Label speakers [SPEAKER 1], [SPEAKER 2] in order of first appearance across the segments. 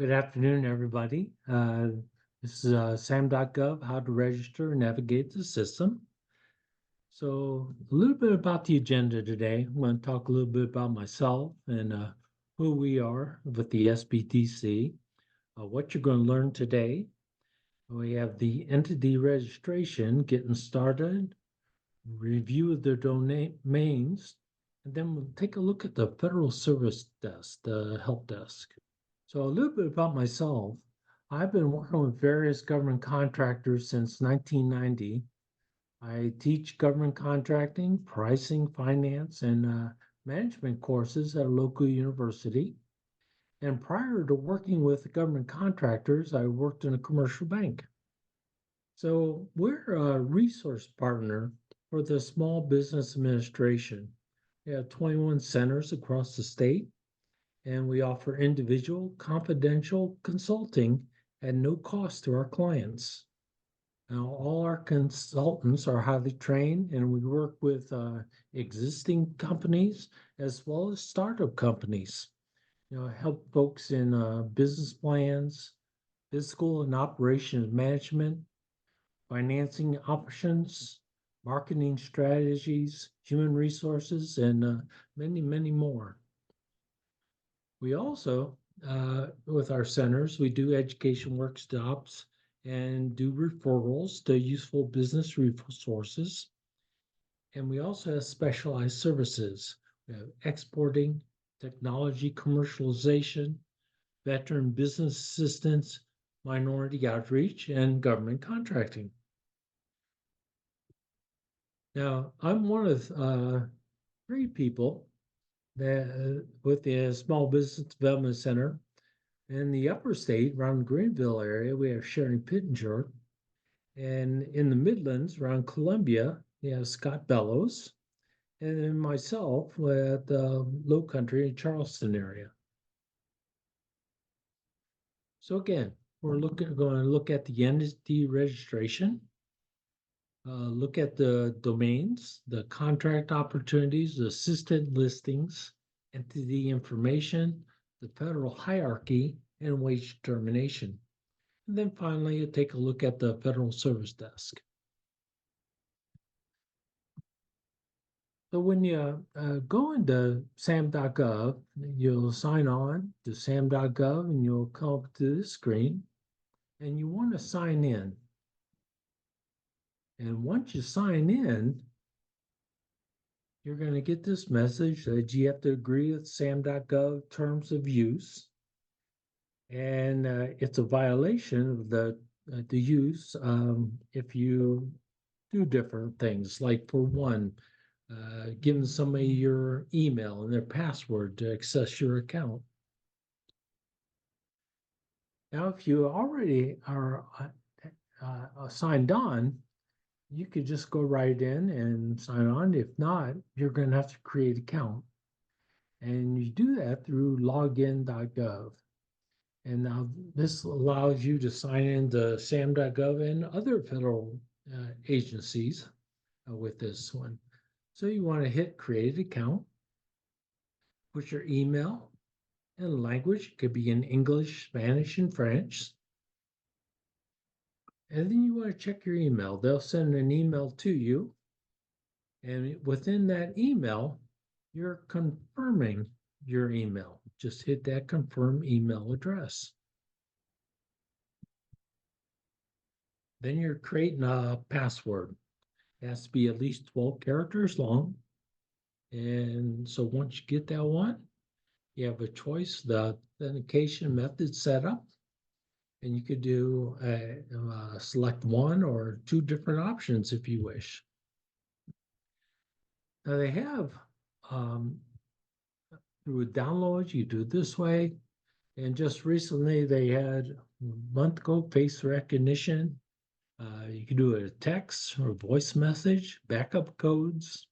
[SPEAKER 1] Good afternoon, everybody. This is SAM.gov, how to register and navigate the system. So a little bit about the agenda today. I'm going to talk a little bit about myself and who we are with the SBDC, what you're going to learn today. We have the entity registration, getting started, review of the domains, and then we'll take a look at the Federal Service Desk, the help desk. So a little bit about myself. I've been working with various government contractors since 1990. I teach government contracting, pricing, finance, and management courses at a local university. And prior to working with government contractors, I worked in a commercial bank. So we're a resource partner for the Small Business Administration. We have 21 centers across the state, and we offer individual confidential consulting at no cost to our clients. Now, all our consultants are highly trained, and we work with existing companies as well as startup companies. Help folks in business plans, fiscal and operations management, financing options, marketing strategies, human resources, and many, many more. We also, with our centers, we do education workshops and do referrals to useful business resources. And we also have specialized services. We have exporting, technology commercialization, veteran business assistance, minority outreach, and government contracting. Now, I'm one of 3 people with the Small Business Development Center. In the upper state, around the Greenville area, we have Sharon Pittenger. And in the Midlands, around Columbia, we have Scott Bellows. And then myself at the Low Country in Charleston area. So again, we're going to look at the entity registration, look at the domains, the contract opportunities, the assisted listings, entity information, the federal hierarchy, and wage determination. And then finally, take a look at the Federal Service Desk. So when you go into SAM.gov, you'll sign on to SAM.gov and you'll come up to this screen and you want to sign in. And once you sign in, you're going to get this message that you have to agree with SAM.gov terms of use. And it's a violation of the use if you do different things, like for one, giving somebody your email and their password to access your account. Now, if you already are signed on, you could just go right in and sign on. If not, you're going to have to create an account. And you do that through login.gov. And now this allows you to sign into SAM.gov and other federal agencies with this one. So you want to hit create account, put your email and language. It could be in English, Spanish, and French. And then you want to check your email. They'll send an email to you. And within that email, you're confirming your email. Just hit that confirm email address. Then you're creating a password. It has to be at least 12 characters long. And so once you get that one, you have a choice, the authentication method set up. And you could do select 1 or 2 different options if you wish. Now they have through a download, you do it this way. And just recently they had a month ago face recognition. You can do it a text or voice message, backup codes.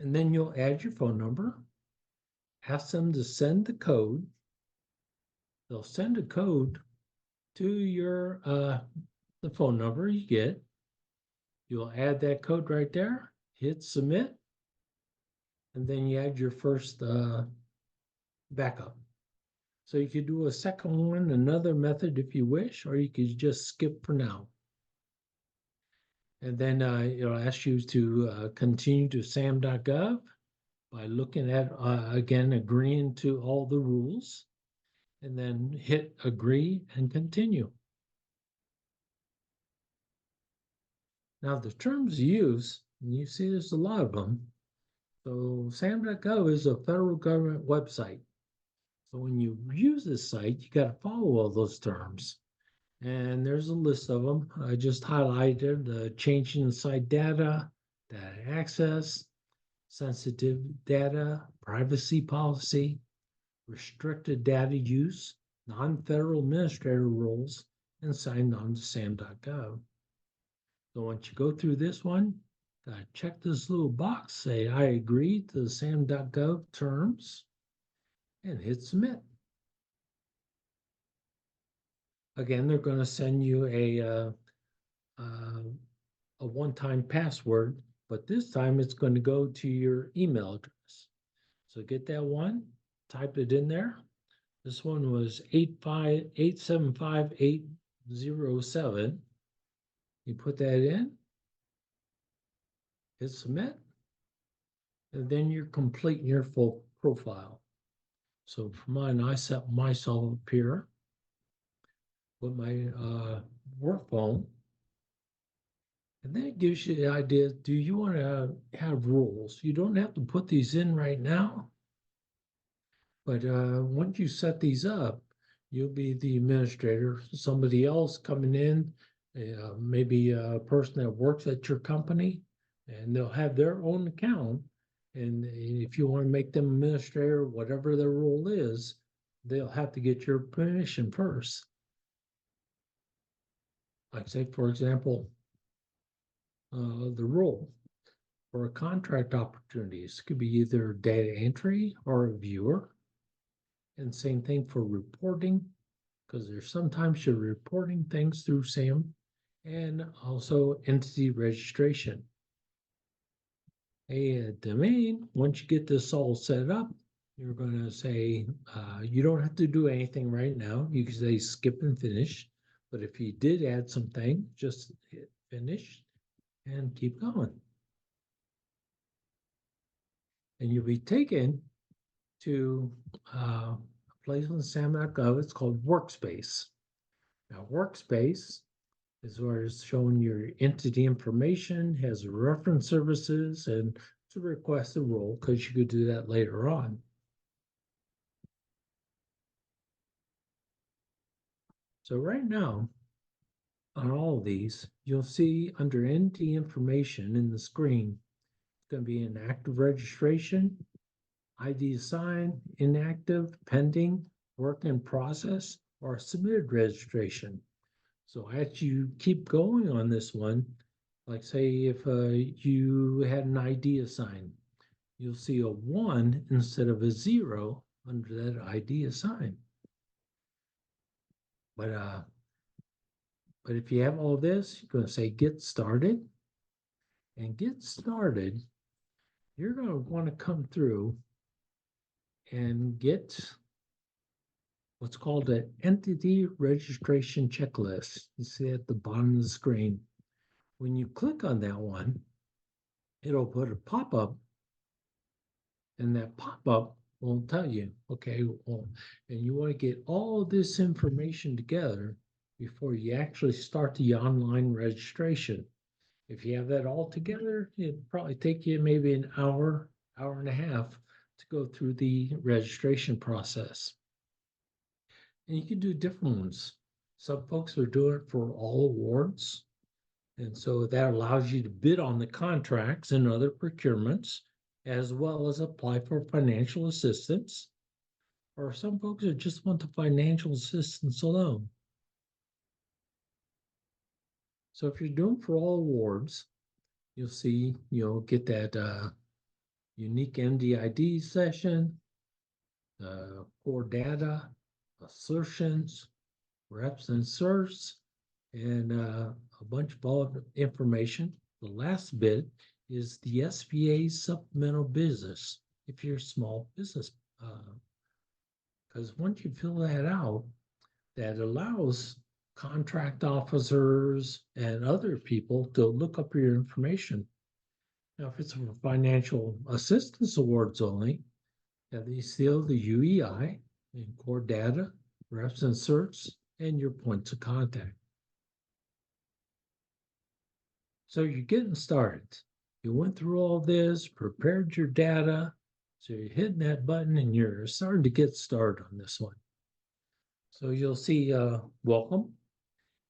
[SPEAKER 1] And then you'll add your phone number, ask them to send the code. They'll send a code to your the phone number you get. You'll add that code right there, hit submit, and then you add your first backup. So you could do a second one, another method if you wish, or you could just skip for now. And then it'll ask you to continue to SAM.gov by looking at, again, agreeing to all the rules, and then hit agree and continue. Now the terms of use, and you see there's a lot of them. So SAM.gov is a federal government website. So when you use this site, you got to follow all those terms. And there's a list of them. I just highlighted changing the site data, data access, sensitive data, privacy policy, restricted data use, non-federal administrator roles, and signed on to SAM.gov. So once you go through this one, check this little box, say I agree to the SAM.gov terms, and hit submit. Again, they're going to send you a one-time password, but this time it's going to go to your email address. So get that one, type it in there. This one was 87807. You put that in, hit submit, and then you're completing your full profile. So for mine, I set myself up here with my work phone. And then it gives you the idea, do you want to have rules? You don't have to put these in right now, but once you set these up, you'll be the administrator. Somebody else coming in, maybe a person that works at your company, and they'll have their own account. And if you want to make them administrator, whatever their role is, they'll have to get your permission first. Like say, for example, the role for contract opportunities could be either data entry or a viewer. And same thing for reporting, because there's sometimes you're reporting things through SAM, and also entity registration. A domain, once you get this all set up, you're going to say, you don't have to do anything right now. You can say skip and finish. But if you did add something, just hit finish and keep going. And you'll be taken to a place on SAM.gov. It's called Workspace. Now, Workspace is where it's showing your entity information, has reference services, and to request a role, because you could do that later on. So right now, on all of these, you'll see under entity information in the screen, it's going to be an active registration, ID assigned, inactive, pending, work in process, or submitted registration. So as you keep going on this one, like say if you had an ID assigned, you'll see a 1 instead of a 0 under that ID assigned. But if you have all this, you're going to say get started. And get started, you're going to want to come through and get what's called an entity registration checklist. You see at the bottom of the screen. When you click on that one, it'll put a pop-up, and that pop-up will tell you, okay, well, and you want to get all this information together before you actually start the online registration. If you have that all together, it'll probably take you maybe an hour, hour and a half to go through the registration process. And you can do different ones. Some folks are doing it for all awards. And so that allows you to bid on the contracts and other procurements, as well as apply for financial assistance. Or some folks that just want the financial assistance alone. So if you're doing for all awards, you'll see, get that unique MDID session, core data, assertions, reps and certs, and a bunch of other information. The last bit is the SBA supplemental business if you're a small business because once you fill that out, that allows contract officers and other people to look up your information. Now, if it's for financial assistance awards only, they still the UEI and core data, refs and certs, and your points of contact. So you're getting started. You went through all this, prepared your data. So you're hitting that button and you're starting to get started on this one. So you'll see welcome,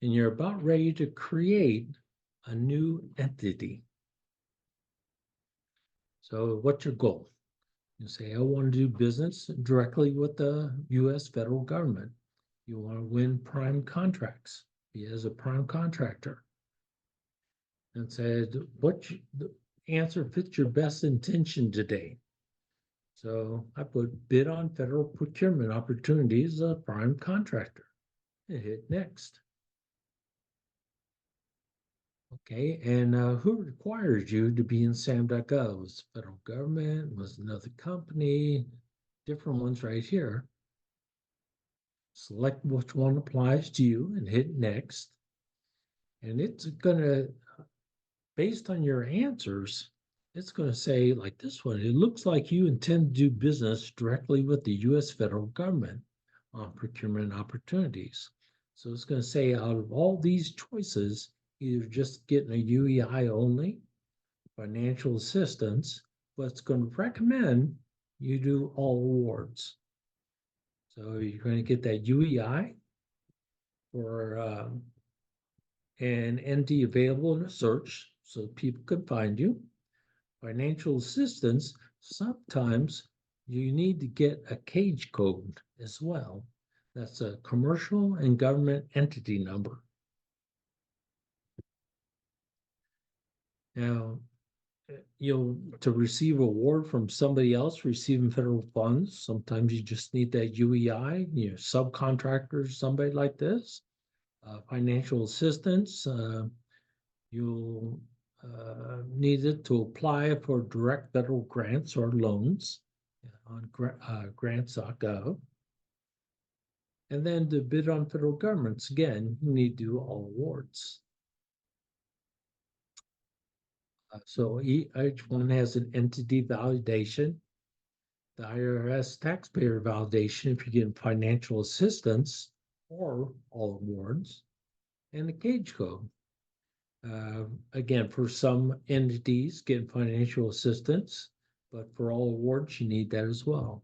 [SPEAKER 1] and you're about ready to create a new entity. So what's your goal? You say, I want to do business directly with the US federal government. You want to win prime contracts, be as a prime contractor. And said, what answer fits your best intention today? So I put bid on federal procurement opportunities as a prime contractor and hit next. Okay, and who requires you to be in SAM.gov? Was the federal government? Was another company? Different ones right here. Select which one applies to you and hit next. And it's going to, based on your answers, it's going to say like this one, it looks like you intend to do business directly with the US federal government on procurement opportunities. So it's going to say out of all these choices, either just getting a UEI only, financial assistance, but it's going to recommend you do all awards. So you're going to get that UEI for an ND available in a search so people can find you. Financial assistance, sometimes you need to get a cage code as well. That's a commercial and government entity number. Now, to receive award from somebody else receiving federal funds, sometimes you just need that UEI, subcontractors, somebody like this. Financial assistance, you'll need it to apply for direct federal grants or loans on grants.gov. And then to bid on federal governments, again, you need to do all awards. So each one has an entity validation, the IRS taxpayer validation if you get financial assistance or all awards, and the cage code. Again, for some entities, getting financial assistance, but for all awards, you need that as well.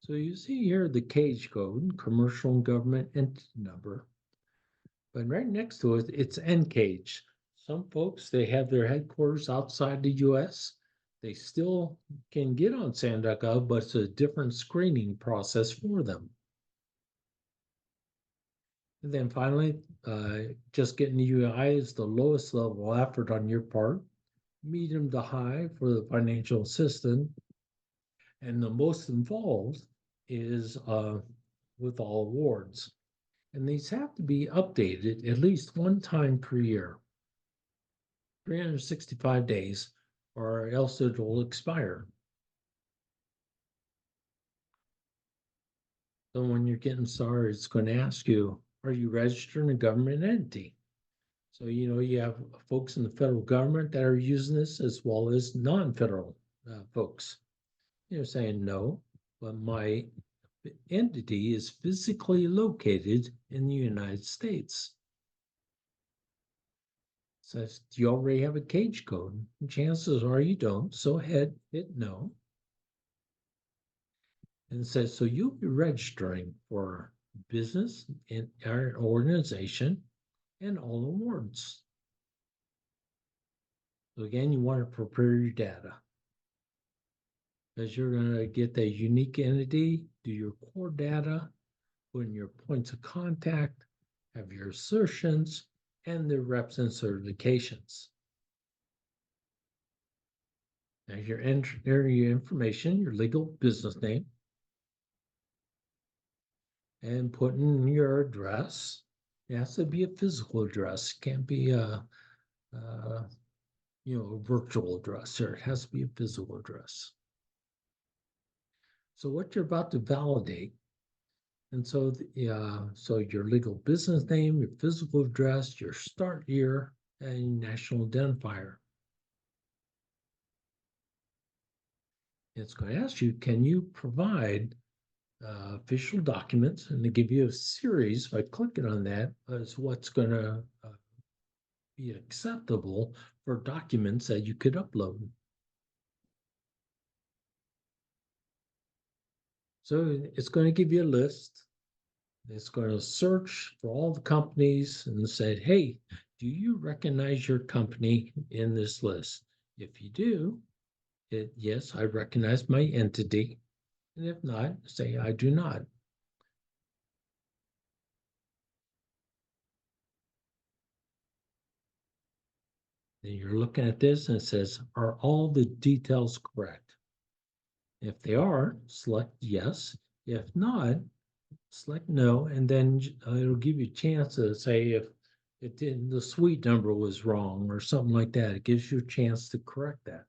[SPEAKER 1] So you see here the cage code, commercial and government entity number. But right next to it, it's NCAGE. Some folks, they have their headquarters outside the US. They still can get on SAM.gov, but it's a different screening process for them. And then finally, just getting the UEI is the lowest level effort on your part, medium to high for the financial assistant, and the most involved is with all awards. And these have to be updated at least one time per year, 365 days, or else it will expire. So when you're getting started, it's going to ask you, are you registered in a government entity? So, you have folks in the federal government that are using this as well as non-federal folks. You're saying no, but my entity is physically located in the United States. Says, do you already have a cage code? And chances are you don't. So hit no. And it says, so you'll be registering for business in our organization and all awards. So again, you want to prepare your data because you're going to get that unique entity, do your core data, put in your points of contact, have your assertions, and the reps and certifications. Now you're entering your information, your legal business name, and put in your address. It has to be a physical address. It can't be a virtual address here. It has to be a physical address. So what you're about to validate And so, so your legal business name, your physical address, your start year, and national identifier. It's going to ask you, can you provide official documents? And they give you a series by clicking on that as what's going to be acceptable for documents that you could upload. So it's going to give you a list. It's going to search for all the companies and say, hey, do you recognize your company in this list? If you do, yes, I recognize my entity. And if not, say I do not. Then you're looking at this and it says, are all the details correct? If they are, select yes. If not, select no, and then it'll give you a chance to say if it didn't, the suite number was wrong or something like that. It gives you a chance to correct that.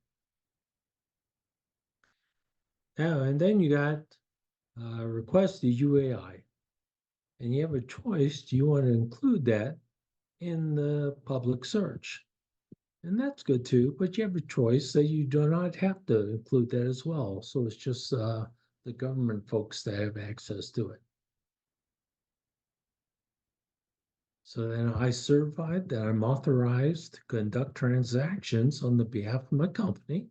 [SPEAKER 1] Now, and then you got request the UAI, and you have a choice. Do you want to include that in the public search? And that's good too, but you have a choice that you do not have to include that as well. So it's just the government folks that have access to it. So then I certified that I'm authorized to conduct transactions on the behalf of my company.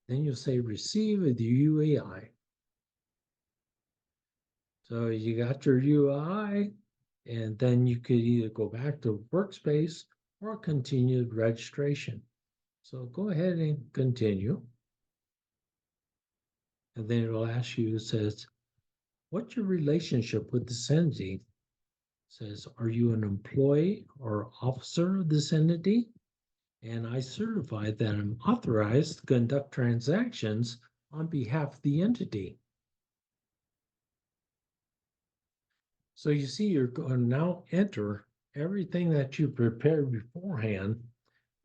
[SPEAKER 1] Then you'll say receive the UAI. So you got your UAI, and then you could either go back to workspace or continued registration. So go ahead and continue. And then it'll ask you, it says, what's your relationship with this entity? It says, are you an employee or officer of this entity? And I certify that I'm authorized to conduct transactions on behalf of the entity. So you see, you're going to now enter everything that you prepared beforehand.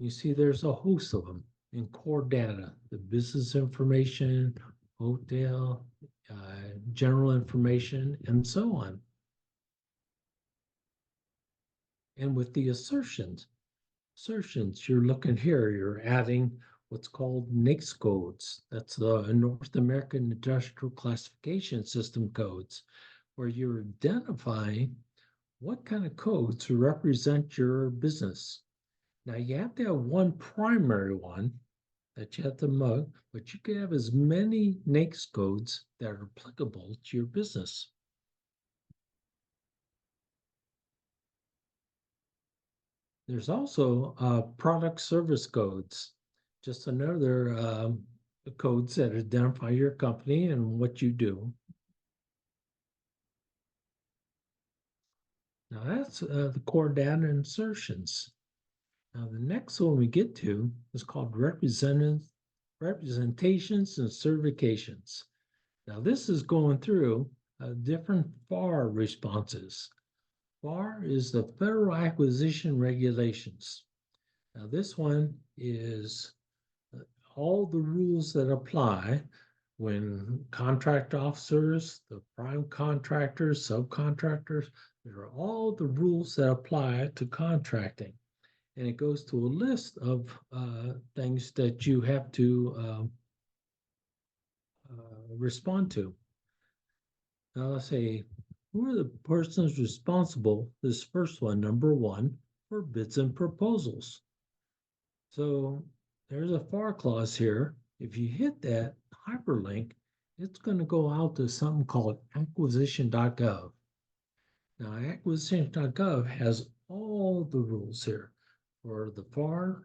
[SPEAKER 1] You see, there's a host of them in core data, the business information, hotel, general information, and so on. And with the assertions, you're looking here, you're adding what's called NAICS codes. That's the North American Industrial Classification System codes, where you're identifying what kind of codes represent your business. Now, you have to have one primary one that you have to mug, but you can have as many NAICS codes that are applicable to your business. There's also product service codes, just another codes that identify your company and what you do. Now that's the core data insertions. Now the next one we get to is called representations and certifications. Now this is going through different FAR responses. FAR is the Federal Acquisition Regulations. Now this one is all the rules that apply when contract officers, the prime contractors, subcontractors, there are all the rules that apply to contracting. And it goes to a list of things that you have to respond to. Now let's say, who are the persons responsible, this first one, number one, for bids and proposals? So there's a FAR clause here. If you hit that hyperlink, it's going to go out to something called acquisition.gov. Now, acquisition.gov has all the rules here for the FAR,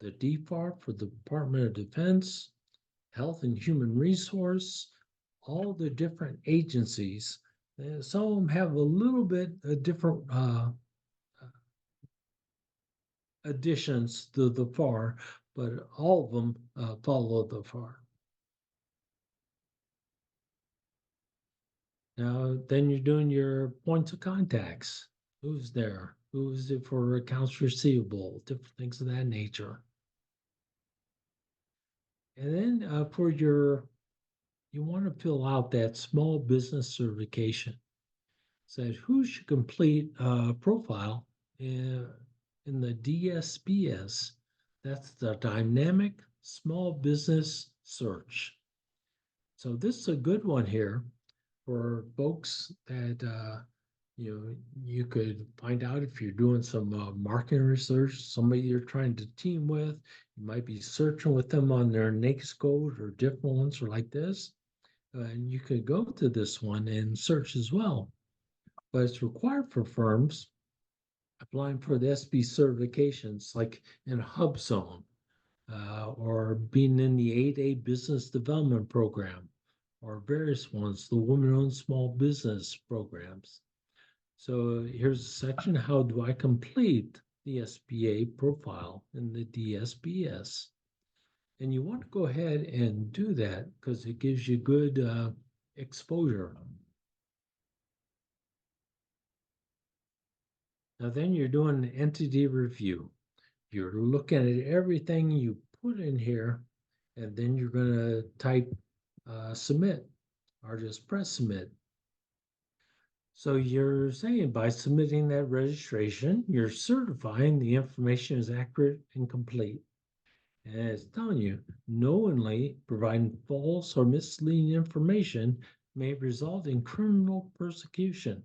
[SPEAKER 1] the DFAR for the Department of Defense, Health and Human Resource, all the different agencies. Some of them have a little bit different additions to the FAR, but all of them follow the FAR. Now, then you're doing your points of contacts. Who's there? Who's it for accounts receivable? Different things of that nature. And then for your, you want to fill out that small business certification. said who should complete a profile in the DSBS. That's the Dynamic Small Business Search. So this is a good one here for folks that you could find out if you're doing some marketing research, somebody you're trying to team with. You might be searching with them on their NAICS code or different ones or like this. And you could go to this one and search as well. But it's required for firms applying for the SB certifications, like in HubZone, or being in the 8A Business Development Program, or various ones, the Women-Owned Small Business programs. So here's a section, how do I complete the SBA profile in the DSBS? And you want to go ahead and do that because it gives you good exposure. Now then you're doing an entity review. You're looking at everything you put in here, and then you're going to type submit or just press submit. So you're saying by submitting that registration, you're certifying the information is accurate and complete. And it's telling you, knowingly providing false or misleading information may result in criminal persecution.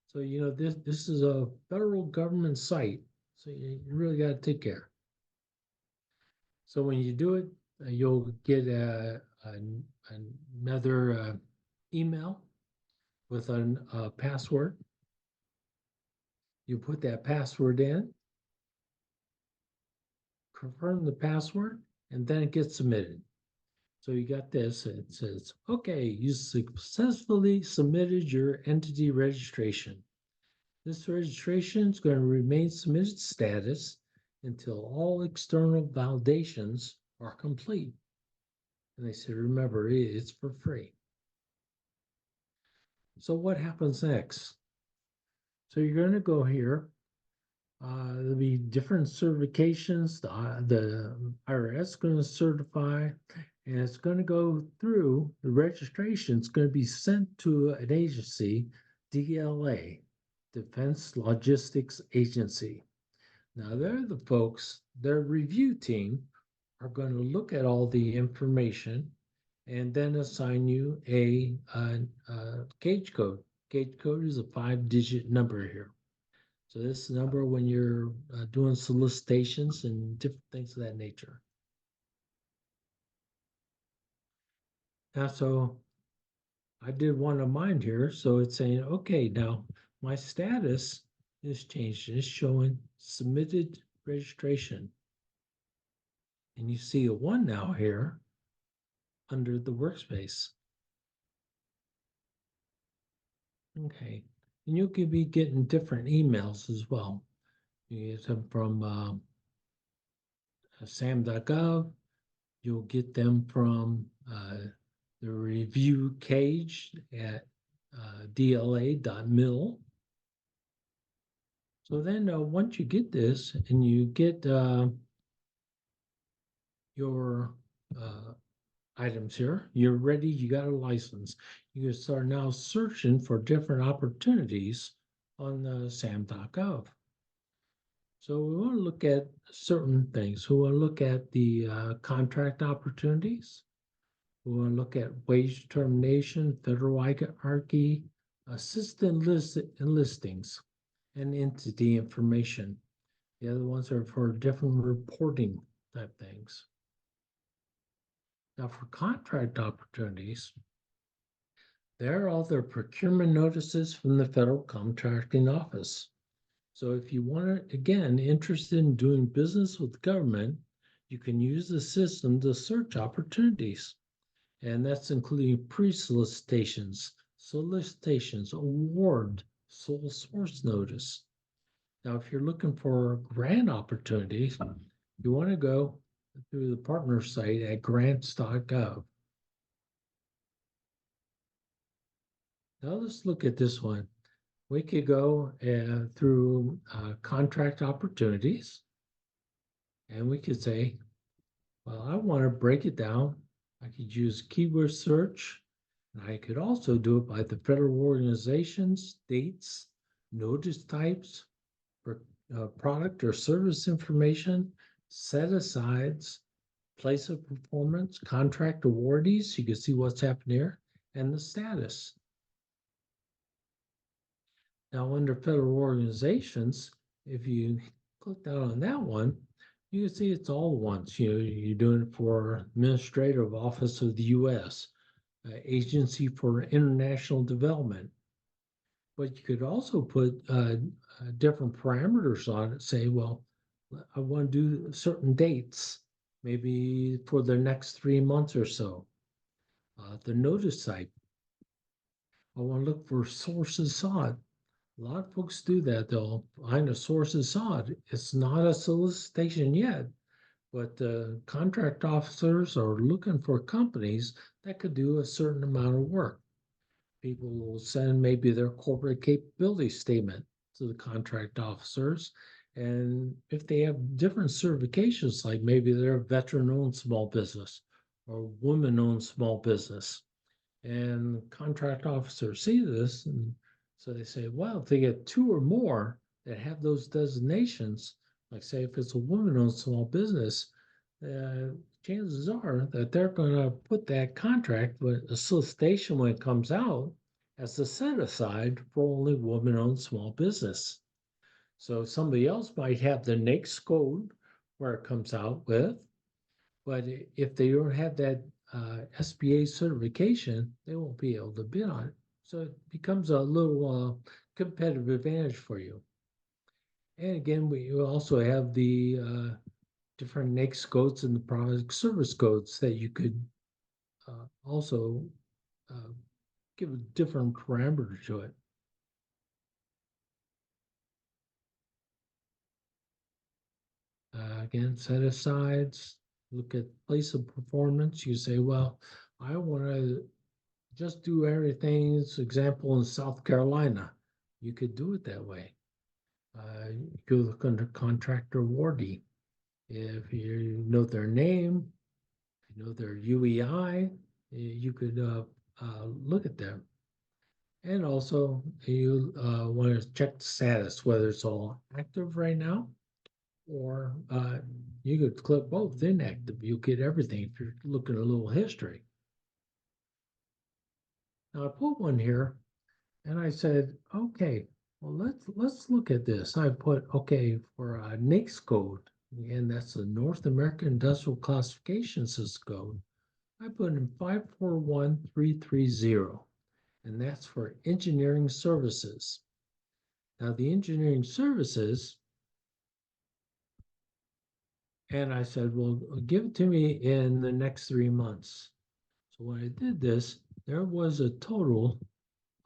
[SPEAKER 1] So, this is a federal government site. So you really got to take care. So when you do it, you'll get another email with a password. You put that password in, confirm the password, and then it gets submitted. So you got this, it says, okay, you successfully submitted your entity registration. This registration is going to remain submitted status until all external validations are complete. And they said, remember, it's for free. So what happens next? So you're going to go here. There'll be different certifications. The IRS is going to certify, and it's going to go through the registration. It's going to be sent to an agency, DLA, Defense Logistics Agency. Now, they're the folks, their review team are going to look at all the information and then assign you a cage code. Cage code is a 5-digit number here. So this number when you're doing solicitations and different things of that nature. Now, so I did one of mine here. So it's saying, okay, now my status is changed. It's showing submitted registration. And you see a 1 now here under the workspace. Okay. And you could be getting different emails as well. You get them from SAM.gov. You'll get them from the review cage at dla.mil. So then once you get this and you get your items here, you're ready, you got a license. You can start now searching for different opportunities on the SAM.gov. So we want to look at certain things. We want to look at the contract opportunities. We want to look at wage determination, federal hierarchy, assistant listings, and entity information. The other ones are for different reporting type things. Now for contract opportunities, there are all the procurement notices from the Federal Contracting Office. So if you want to, again, interested in doing business with government, you can use the system to search opportunities. And that's including pre-solicitations, solicitations, award, sole source notice. Now, if you're looking for grant opportunities, you want to go through the partner site at grants.gov. Now let's look at this one. We could go through contract opportunities, and we could say, well, I want to break it down. I could use keyword search, I could also do it by the federal organizations, dates, notice types, for product or service information, set asides, place of performance, contract awardees. You can see what's happened here, and the status. Now, under federal organizations, if you click down on that one, you can see it's all ones. You're doing it for Administrative Office of the U.S., Agency for International Development. But you could also put different parameters on it. Say, well, I want to do certain dates, maybe for the next 3 months or so. The notice type, I want to look for sources sought. A lot of folks do that. They'll find a sources sought. It's not a solicitation yet, but contract officers are looking for companies that could do a certain amount of work. People will send maybe their corporate capability statement to the contract officers. And if they have different certifications, like maybe they're a veteran-owned small business or woman-owned small business, and contract officers see this, and so they say, well, if they get two or more that have those designations, like say if it's a woman-owned small business, chances are that they're going to put that contract with a solicitation when it comes out as a set aside for only woman-owned small business. So somebody else might have the next code where it comes out with, but if they don't have that SBA certification, they won't be able to bid on it. So it becomes a little competitive advantage for you. And again, we also have the different NAICS codes and the product service codes that you could also give a different parameter to it. Again, set asides, look at place of performance. You say, well, I want to just do everything. For example, in South Carolina, you could do it that way. You could look under contractor awardee. If you know their name, if you know their UEI, you could look at them. And also, you want to check the status, whether it's all active right now, or you could click both inactive. You get everything if you're looking at a little history. Now I put one here, and I said, okay, well let's look at this. I put okay for a NAICS code, and that's the North American Industrial Classification System code. I put in 541330, and that's for engineering services. Now the engineering services, and I said, well, give it to me in the next 3 months. So when I did this, there was a total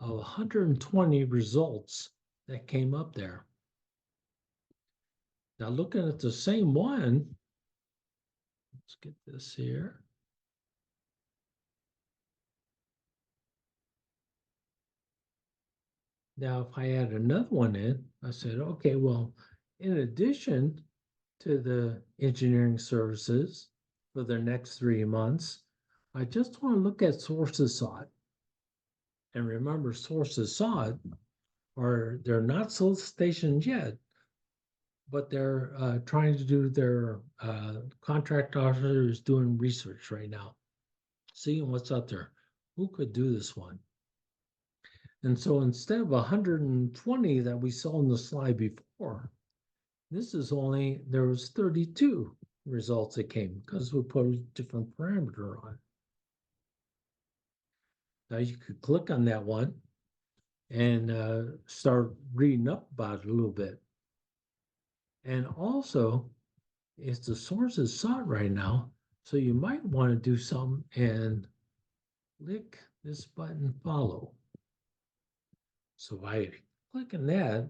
[SPEAKER 1] of 120 results that came up there. Now looking at the same one, let's get this here. Now, if I add another one in, I said, okay, well, in addition to the engineering services for the next 3 months, I just want to look at sources sought. And remember, sources sought they're not solicitations yet, but they're trying to do their contract officers doing research right now, seeing what's out there. Who could do this one? And so instead of 120 that we saw in the slide before, this is there was 32 results that came because we put a different parameter on it. Now you could click on that one and start reading up about it a little bit. And also, it's the sources sought right now, so you might want to do something and click this button, follow. So by clicking that,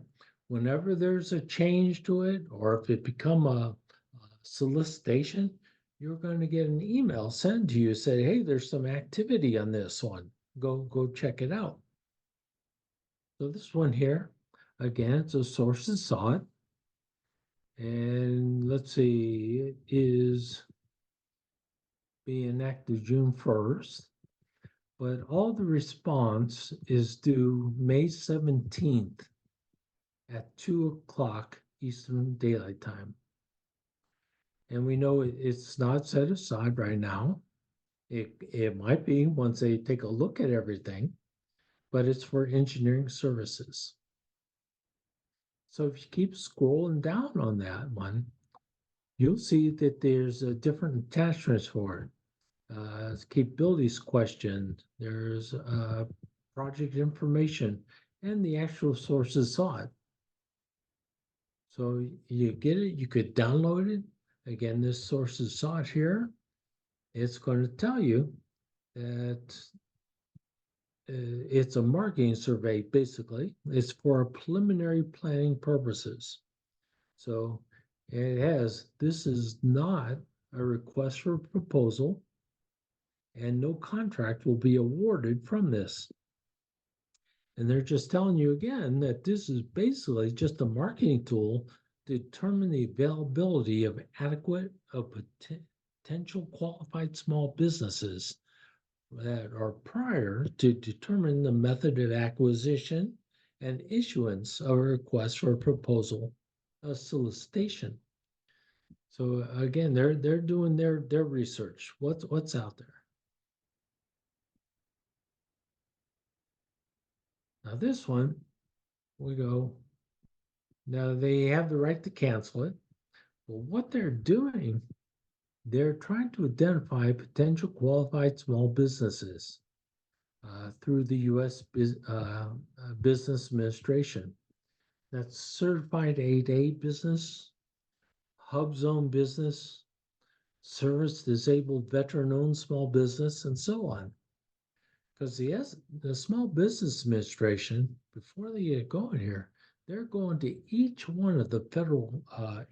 [SPEAKER 1] whenever there's a change to it, or if it become a solicitation, you're going to get an email sent to you say, hey, there's some activity on this one. Go check it out. So this one here, again, it's a sources sought. And let's see, it is being active June 1st. but all the response is due May 17th at 2 o'clock Eastern Daylight Time. And we know it's not set aside right now. It might be once they take a look at everything, but it's for engineering services. So if you keep scrolling down on that one, you'll see that there's different attachments for it. Capabilities question, there's project information, and the actual sources sought. So you get it, you could download it. Again, this sources sought here. It's going to tell you that it's a marketing survey, basically. It's for preliminary planning purposes. So this is not a request for proposal, and no contract will be awarded from this. And they're just telling you again that this is basically just a marketing tool to determine the availability of potential qualified small businesses that are prior to determine the method of acquisition and issuance of a request for a proposal, a solicitation. So again, they're doing their research. What's out there? Now this one, we go. Now they have the right to cancel it. Well, what they're doing, they're trying to identify potential qualified small businesses through the U.S. Business Administration. That's Certified 8A business, Hub Zone business, Service Disabled Veteran-Owned Small Business, and so on. Because the Small Business Administration, before they get going here, they're going to each one of the federal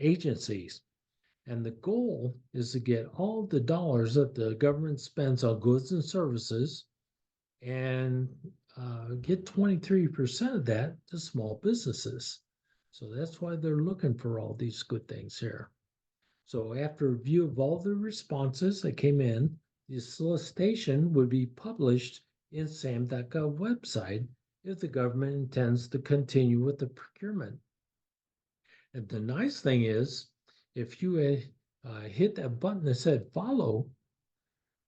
[SPEAKER 1] agencies. And the goal is to get all the dollars that the government spends on goods and services and get 23% of that to small businesses. So that's why they're looking for all these good things here. So after review of all the responses that came in, the solicitation would be published in SAM.gov website if the government intends to continue with the procurement. And the nice thing is, if you hit that button that said follow,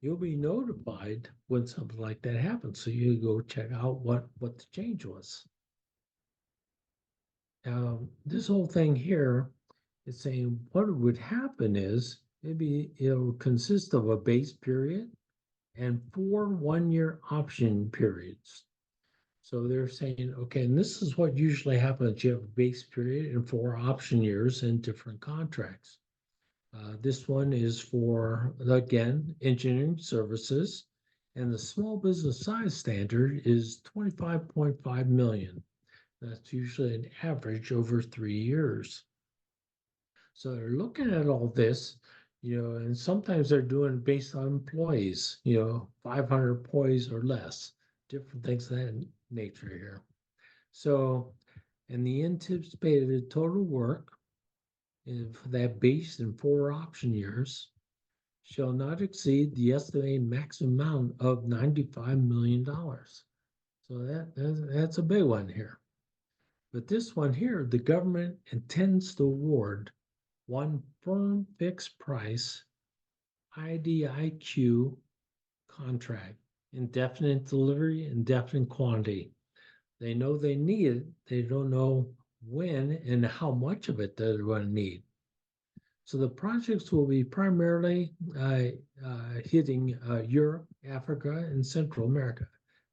[SPEAKER 1] you'll be notified when something like that happens. So you go check out what the change was. This whole thing here is saying what would happen is maybe it'll consist of a base period and 4 one-year option periods. So they're saying, okay, and this is what usually happens. You have a base period and 4 option years in different contracts. This one is for, again, engineering services, and the small business size standard is 25.5 million. That's usually an average over 3 years. So they're looking at all this, and sometimes they're doing it based on employees, 500 employees or less, different things of that nature here. So, and the anticipated total work for that base and 4 option years shall not exceed the estimated maximum amount of $95 million. So that's a big one here. But this one here, the government intends to award one firm fixed price IDIQ contract, indefinite delivery, indefinite quantity. They know they need it. They don't know when and how much of it they're going to need. So the projects will be primarily hitting Europe, Africa, and Central America.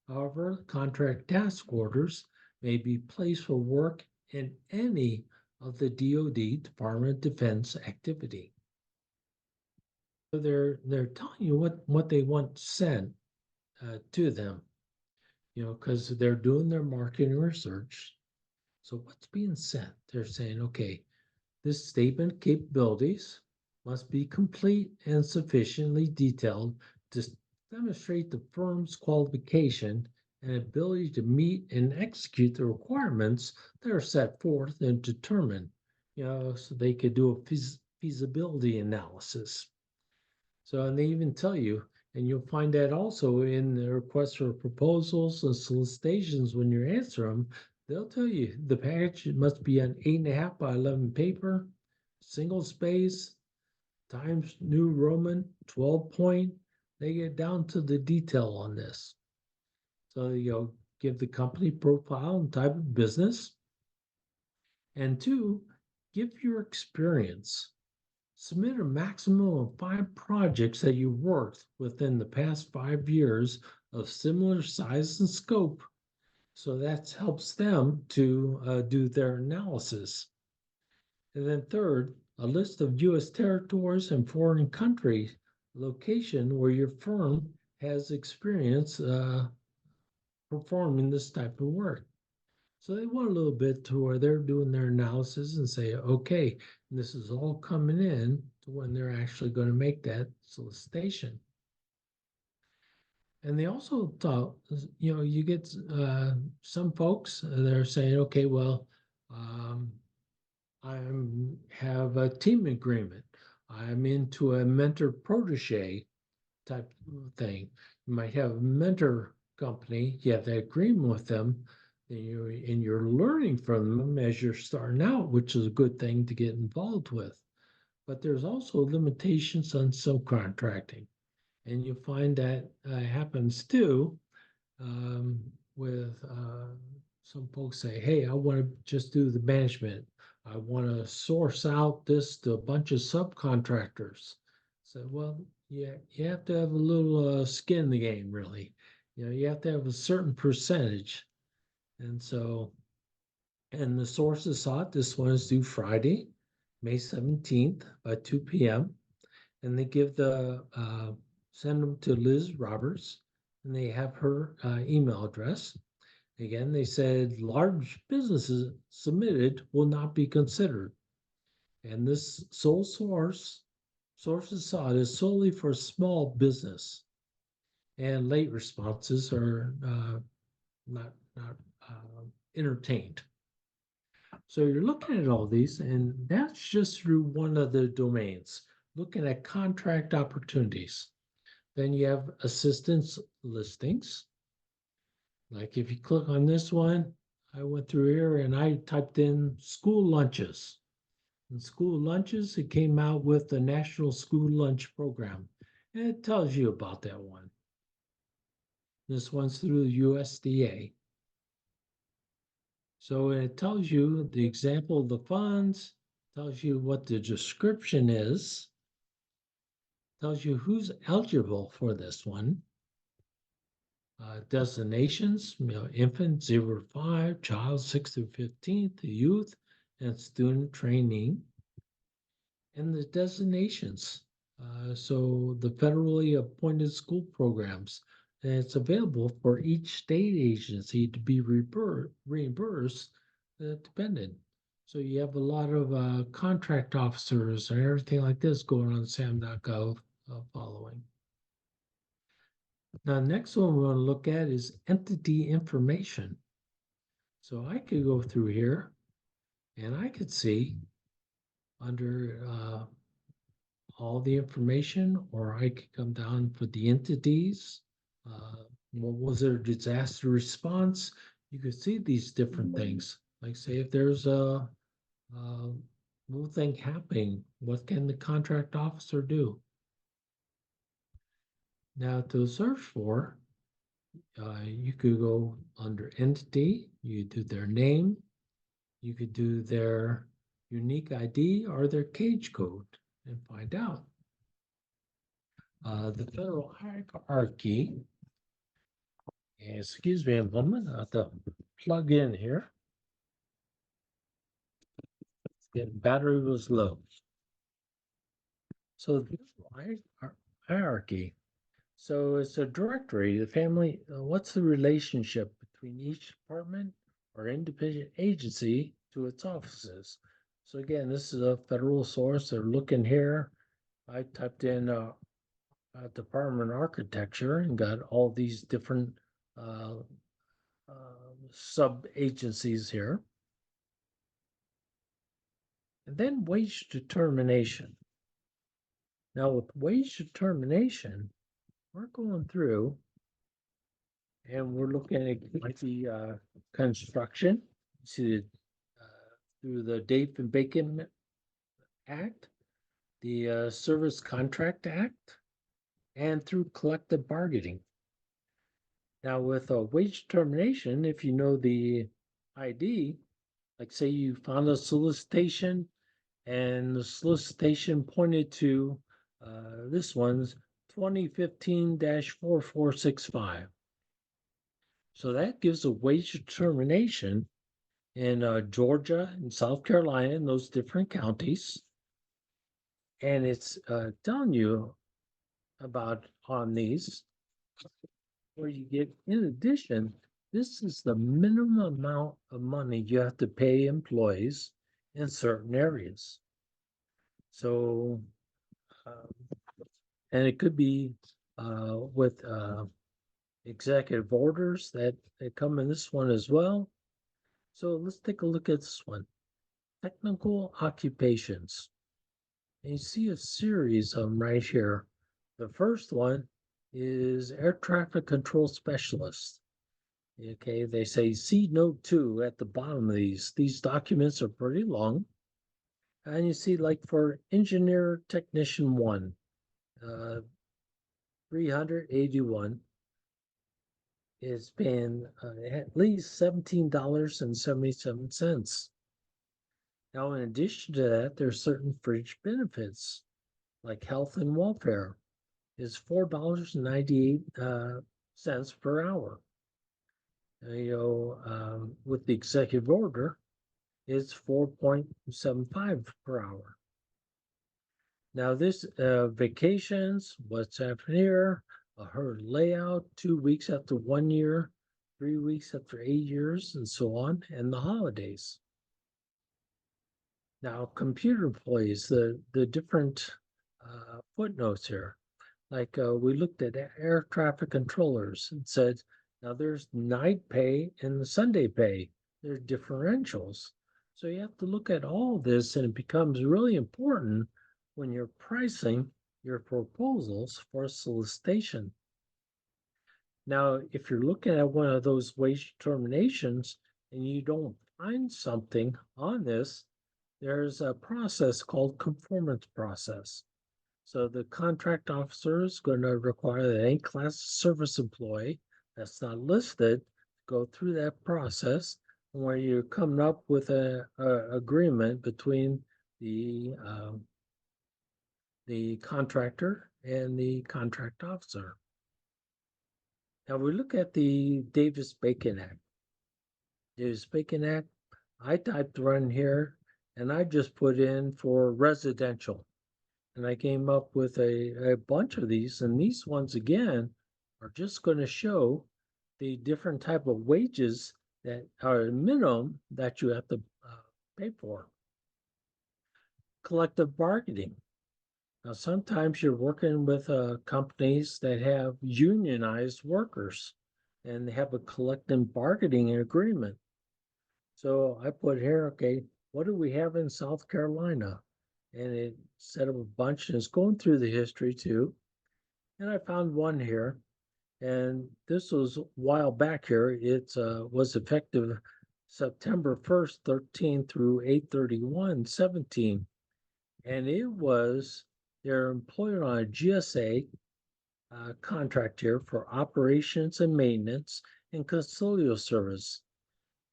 [SPEAKER 1] However, contract task orders may be placed for work in any of the DoD, Department of Defense activity. So they're telling you what they want sent to them, because they're doing their marketing research. So what's being sent? They're saying, okay, this statement of capabilities must be complete and sufficiently detailed to demonstrate the firm's qualification and ability to meet and execute the requirements that are set forth and determined, so they could do a feasibility analysis. So, and they even tell you, And you'll find that also in the requests for proposals and solicitations when you answer them. They'll tell you the package must be an 8.5 by 11 paper, single space, Times New Roman, 12 point. They get down to the detail on this. So you'll give the company profile and type of business. And two, give your experience. Submit a maximum of 5 projects that you worked within the past 5 years of similar size and scope. So that helps them to do their analysis. And then third, a list of U.S. territories and foreign country location where your firm has experience performing this type of work. So they want a little bit to where they're doing their analysis and say, okay, this is all coming in to when they're actually going to make that solicitation. And they also thought, you get some folks that are saying, okay, well, I have a team agreement. I'm into a mentor protege type of thing. You might have a mentor company, you have that agreement with them, and you're learning from them as you're starting out, which is a good thing to get involved with. But there's also limitations on subcontracting. And you find that happens too with some folks say, hey, I want to just do the management. I want to source out this to a bunch of subcontractors. So, well, yeah, you have to have a little skin in the game, really. You have to have a certain percentage. And so, and the sources sought, this one is due Friday, May 17th by 2 p.m. And they give send them to Liz Roberts, and they have her email address. Again, they said large businesses submitted will not be considered. And this sole sources sought is solely for small business. And late responses are not entertained. So you're looking at all these, and that's just through one of the domains, looking at contract opportunities. Then you have assistance listings. Like if you click on this one, I went through here and I typed in school lunches. And school lunches, it came out with the National School Lunch Program. And it tells you about that one. This one's through the USDA. So it tells you the example of the funds, tells you what the description is, tells you who's eligible for this one. Designations, infant 0 to 5, child 6 to 15, youth, and student training. And the designations. So the federally appointed school programs, and it's available for each state agency to be reimbursed dependent. So you have a lot of contract officers and everything like this going on SAM.gov following. Now, next one we're going to look at is entity information. So I could go through here and I could see under all the information, or I could come down for the entities. What was their disaster response? You could see these different things. Like say if there's a little thing happening, what can the contract officer do? Now to search for, you could go under entity, you do their name, you could do their unique ID or their cage code and find out. The federal hierarchy, excuse me a moment, I have to plug in here. The battery was low. So the hierarchy. So it's a directory, the family, what's the relationship between each department or independent agency to its offices? So again, this is a federal source. They're looking here. I typed in Department of Architecture and got all these different sub agencies here. And then wage determination. Now with wage determination, we're going through and we're looking at like the construction. See, through the Dave and Bacon Act, the Service Contract Act, and through collective bargaining. Now, with a wage determination, if you know the ID, like say you found a solicitation and the solicitation pointed to this one's 2015-4465. So that gives a wage determination in Georgia and South Carolina in those different counties. And it's telling you about on these where you get, in addition, this is the minimum amount of money you have to pay employees in certain areas. So, and it could be with executive orders that come in this one as well. So let's take a look at this one. Technical occupations. And you see a series of them right here. The first one is air traffic control specialist. Okay, they say see note 2 at the bottom of these. These documents are pretty long. And you see, like for engineer technician 1, 381 is paying at least $17.77. Now, in addition to that, there's certain fringe benefits like health and welfare is $4.98 per hour. With the executive order, it's 4.75 per hour. Now, this vacations, what's happening here, her layout, 2 weeks after 1 year, 3 weeks after 8 years, and so on, and the holidays. Now, computer employees, the different footnotes here, like we looked at air traffic controllers and said, now there's night pay and the Sunday pay. There's differentials. So you have to look at all this, and it becomes really important when you're pricing your proposals for solicitation. Now, if you're looking at one of those wage determinations and you don't find something on this, there's a process called conformance process. So the contract officer is going to require that any class service employee that's not listed go through that process where you're coming up with a agreement between the contractor and the contract officer. Now we look at the Davis-Bacon Act. Davis-Bacon Act, I typed run here and I just put in for residential. And I came up with a bunch of these, and these ones again are just going to show the different type of wages that are minimum that you have to pay for. Collective bargaining. Now, sometimes you're working with companies that have unionized workers and they have a collective bargaining agreement. So I put here, okay, what do we have in South Carolina? And it set up a bunch, and it's going through the history too. And I found one here, and this was a while back here. It was effective September 1st, 13 through 8/31/17. And it was they're employed on a GSA contract here for operations and maintenance and custodial service.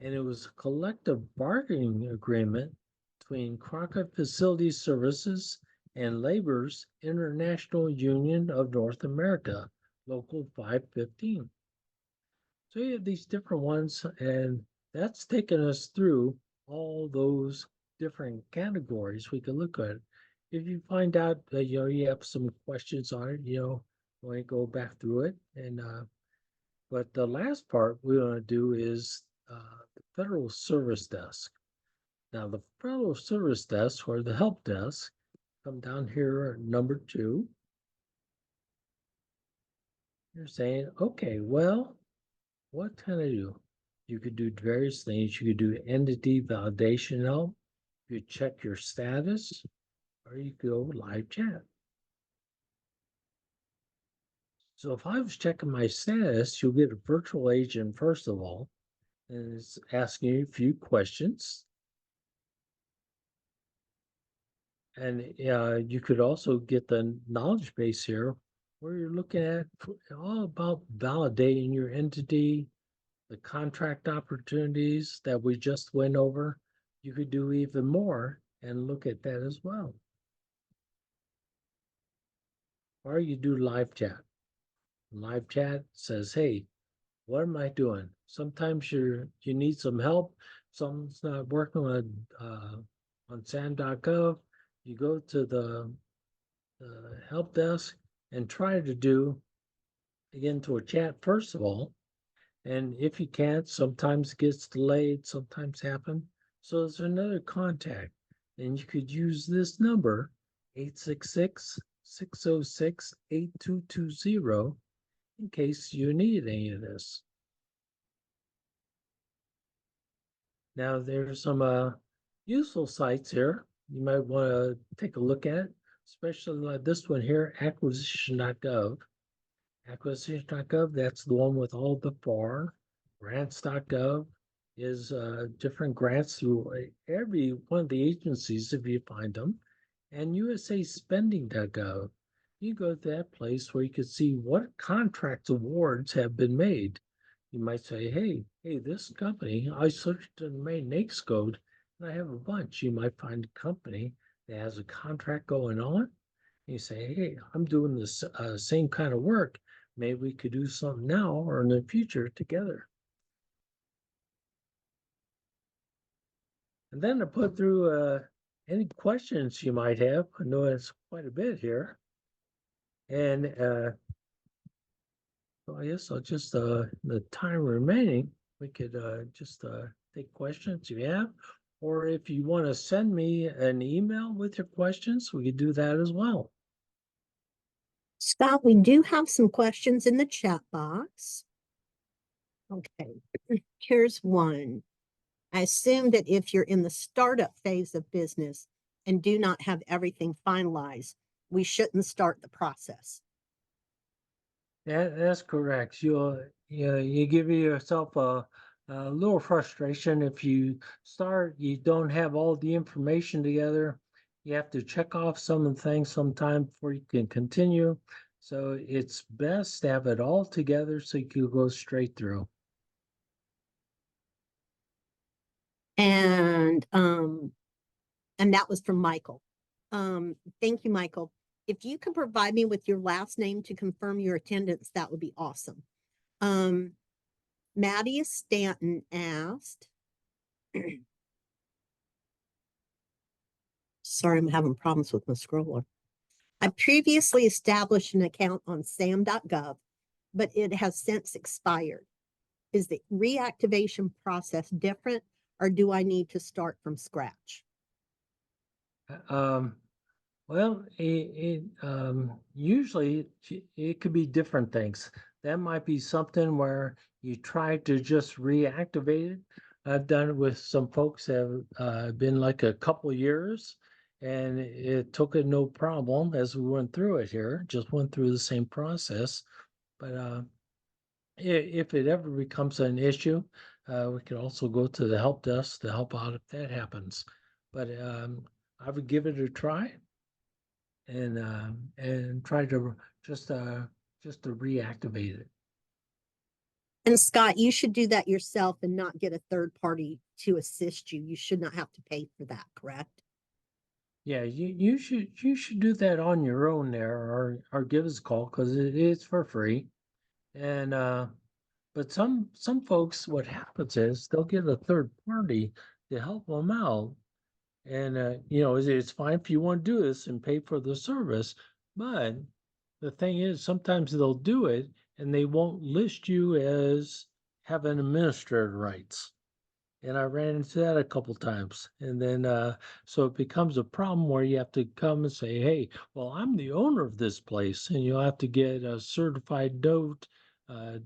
[SPEAKER 1] And it was a collective bargaining agreement between Crockett Facility Services and Labor's International Union of North America, Local 515. So you have these different ones, and that's taken us through all those different categories we can look at. If you find out that you have some questions on it, when you go back through it, and but the last part we want to do is the Federal Service Desk. Now, the Federal Service Desk, or the Help Desk, come down here at number 2. You're saying, okay, well, what can I do? You could do various things. You could do entity validation help. You could check your status, or you could go live chat. So if I was checking my status, you'll get a virtual agent first of all, and it's asking you a few questions. And you could also get the knowledge base here where you're looking at all about validating your entity, the contract opportunities that we just went over. You could do even more and look at that as well. Or you do live chat. Live chat says, hey, what am I doing? Sometimes you need some help. Someone's not working on SAM.gov. You go to the help desk and try to get into a chat first of all. And if you can't, sometimes it gets delayed, sometimes happen. So there's another contact. And you could use this number, 866-606-8220, in case you need any of this. Now there's some useful sites here you might want to take a look at, especially like this one here, acquisition.gov. Acquisition.gov, that's the one with all the FAR. Grants.gov is different grants through every one of the agencies if you find them. And USA Spending.gov, you go to that place where you can see what contract awards have been made. You might say, hey, this company, I searched in my NAICS code and I have a bunch. You might find a company that has a contract going on. You say, hey, I'm doing this same kind of work. Maybe we could do something now or in the future together. And then to put through any questions you might have. I know it's quite a bit here. And so I guess I'll just, the time remaining, we could just take questions you have. Or if you want to send me an email with your questions, we could do that as well.
[SPEAKER 2] Scott, we do have some questions in the chat box. Okay, here's one. I assume that if you're in the startup phase of business and do not have everything finalized, we shouldn't start the process.
[SPEAKER 1] That's correct. You give yourself a little frustration if you start, you don't have all the information together. You have to check off some of the things sometime before you can continue. So it's best to have it all together so you can go straight through.
[SPEAKER 2] And that was from Michael. Thank you, Michael. If you can provide me with your last name to confirm your attendance, that would be awesome. Maddie Stanton asked, sorry, I'm having problems with my scroller. I previously established an account on SAM.gov, but it has since expired. Is the reactivation process different, or do I need to start from scratch?
[SPEAKER 1] Well, usually it could be different things. That might be something where you try to just reactivate it. I've done it with some folks that have been like a couple years, and it took it no problem as we went through it here, just went through the same process. But if it ever becomes an issue, we could also go to the help desk to help out if that happens. But I would give it a try and try to just to reactivate it.
[SPEAKER 2] And Scott, you should do that yourself and not get a third party to assist you. You should not have to pay for that, correct?
[SPEAKER 1] Yeah, you should do that on your own there, or give us a call because it's for free. And but some folks, what happens is they'll get a third party to help them out. And it's fine if you want to do this and pay for the service, but the thing is, sometimes they'll do it and they won't list you as having administrator rights. And I ran into that a couple times. And then so it becomes a problem where you have to come and say, hey, well, I'm the owner of this place, and you'll have to get a certified note, uh,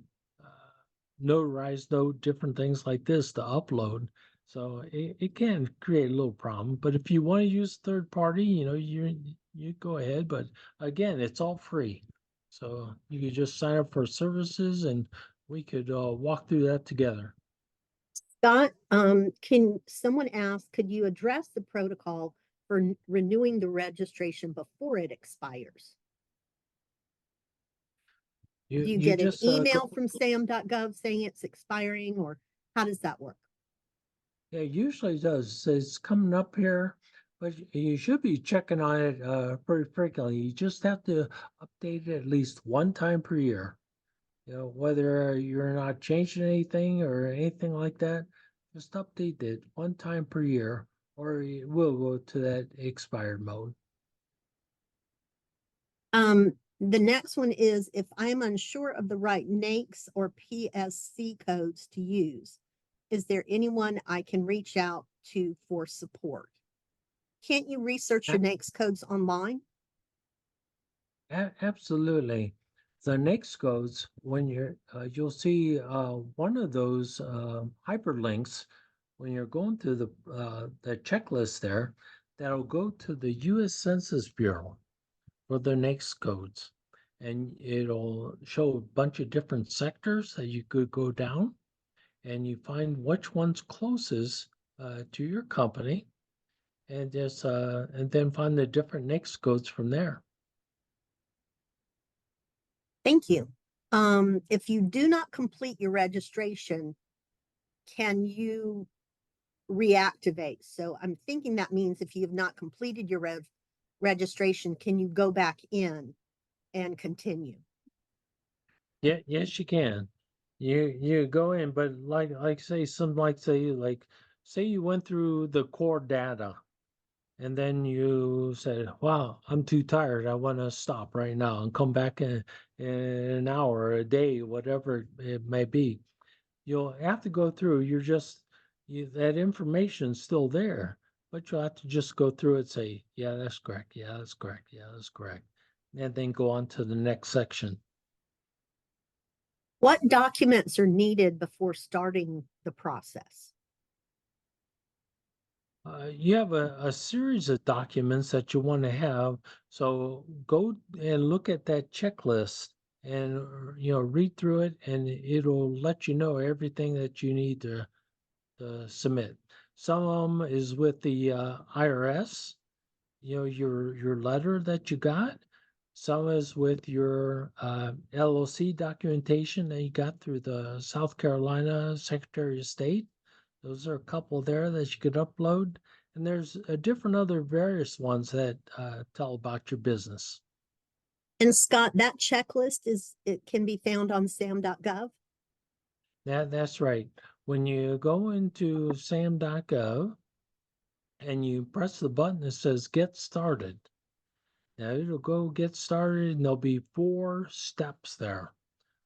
[SPEAKER 1] notarized note, different things like this to upload. So it can create a little problem. But if you want to use third party, you go ahead. But again, it's all free. So you could just sign up for services and we could walk through that together.
[SPEAKER 2] Scott, can someone ask, could you address the protocol for renewing the registration before it expires? Do you
[SPEAKER 1] You
[SPEAKER 2] get an
[SPEAKER 1] just
[SPEAKER 2] email
[SPEAKER 1] go,
[SPEAKER 2] from SAM.gov saying it's expiring, or how does that work?
[SPEAKER 1] yeah, it usually does. It says it's coming up here, but you should be checking on it pretty frequently. You just have to update it at least one time per year. You know, whether you're not changing anything or anything like that, just update it one time per year, or it will go to that expired mode.
[SPEAKER 2] The next one is if I'm unsure of the right NAICS or PSC codes to use, is there anyone I can reach out to for support? Can't you research your NAICS codes online?
[SPEAKER 1] Absolutely. The next goes when you'll see one of those hyperlinks when you're going through the checklist there that'll go to the U.S. Census Bureau for the next codes, and it'll show a bunch of different sectors that you could go down, and you find which one's closest to your company, and just and then find the different next codes from there.
[SPEAKER 2] Thank you. If you do not complete your registration, can you reactivate? So I'm thinking that means if you have not completed your registration, can you go back in and continue?
[SPEAKER 1] Yeah, yes, you can. You go in, but say you went through the core data and then you said, "Wow, I'm too tired. I want to stop right now and come back in an hour, a day, whatever it may be." You'll have to go through. That information's still there, but you'll have to just go through it, say, "Yeah, that's correct. Yeah, that's correct. Yeah, that's correct," and then go on to the next section.
[SPEAKER 2] What documents are needed before starting the process?
[SPEAKER 1] You have a series of documents that you want to have. So go and look at that checklist and read through it, and it'll let you know everything that you need to submit. Some of them is with the IRS, your letter that you got. Some is with your LLC documentation that you got through the South Carolina Secretary of State. Those are a couple there that you could upload. And there's a different other various ones that tell about your business.
[SPEAKER 2] And Scott, that checklist it can be found on SAM.gov.
[SPEAKER 1] That's right. When you go into SAM.gov and you press the button that says Get Started, now it'll go Get Started, and there'll be 4 steps there.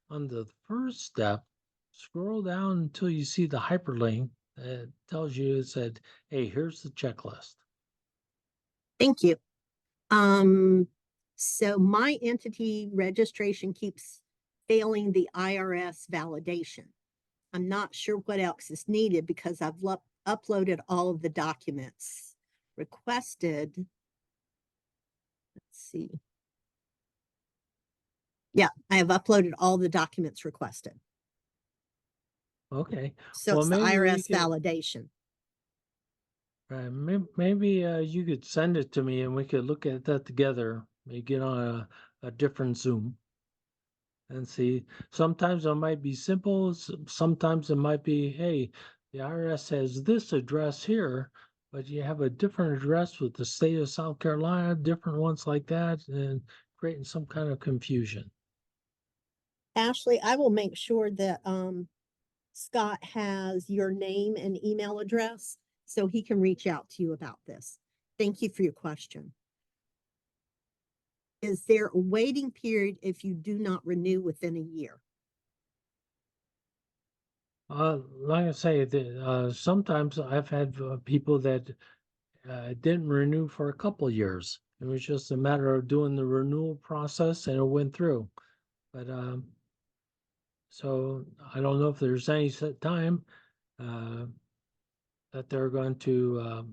[SPEAKER 1] On the first step, scroll down until you see the hyperlink that tells you, it said, "Hey, here's the checklist."
[SPEAKER 2] Thank you. So my entity registration keeps failing the IRS validation. I'm not sure what else is needed because I've uploaded all of the documents requested. Let's see. Yeah, I have uploaded all the documents requested.
[SPEAKER 1] Okay.
[SPEAKER 2] So
[SPEAKER 1] Well,
[SPEAKER 2] it's the
[SPEAKER 1] maybe we
[SPEAKER 2] IRS
[SPEAKER 1] could,
[SPEAKER 2] validation.
[SPEAKER 1] maybe you could send it to me and we could look at that together. Maybe get on a different Zoom and see. Sometimes it might be simple. Sometimes it might be, hey, the IRS has this address here, but you have a different address with the state of South Carolina, different ones like that, and creating some kind of confusion.
[SPEAKER 2] Ashley, I will make sure that Scott has your name and email address so he can reach out to you about this. Thank you for your question. Is there a waiting period if you do not renew within a year?
[SPEAKER 1] Like I say, sometimes I've had people that didn't renew for a couple years. It was just a matter of doing the renewal process and it went through. But so I don't know if there's any set time uh, that they're going to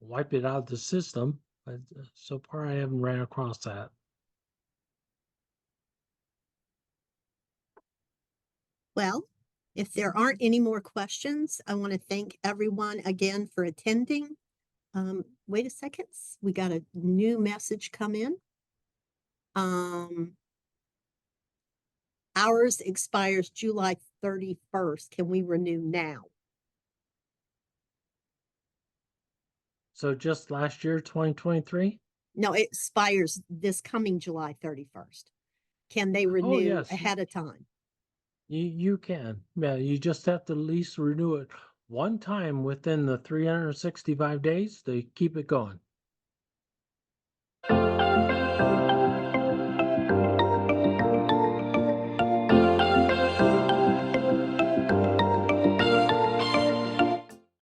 [SPEAKER 1] wipe it out of the system. But so far, I haven't ran across that.
[SPEAKER 2] Well, if there aren't any more questions, I want to thank everyone again for attending. Wait a second, we got a new message come in. Ours expires July 31st. Can we renew now?
[SPEAKER 1] So just last year, 2023?
[SPEAKER 2] No, it expires this coming July 31st. Can they
[SPEAKER 1] Oh,
[SPEAKER 2] renew
[SPEAKER 1] yes,
[SPEAKER 2] ahead of time?
[SPEAKER 1] you can. Yeah, you just have to at least renew it one time within the 365 days to keep it going.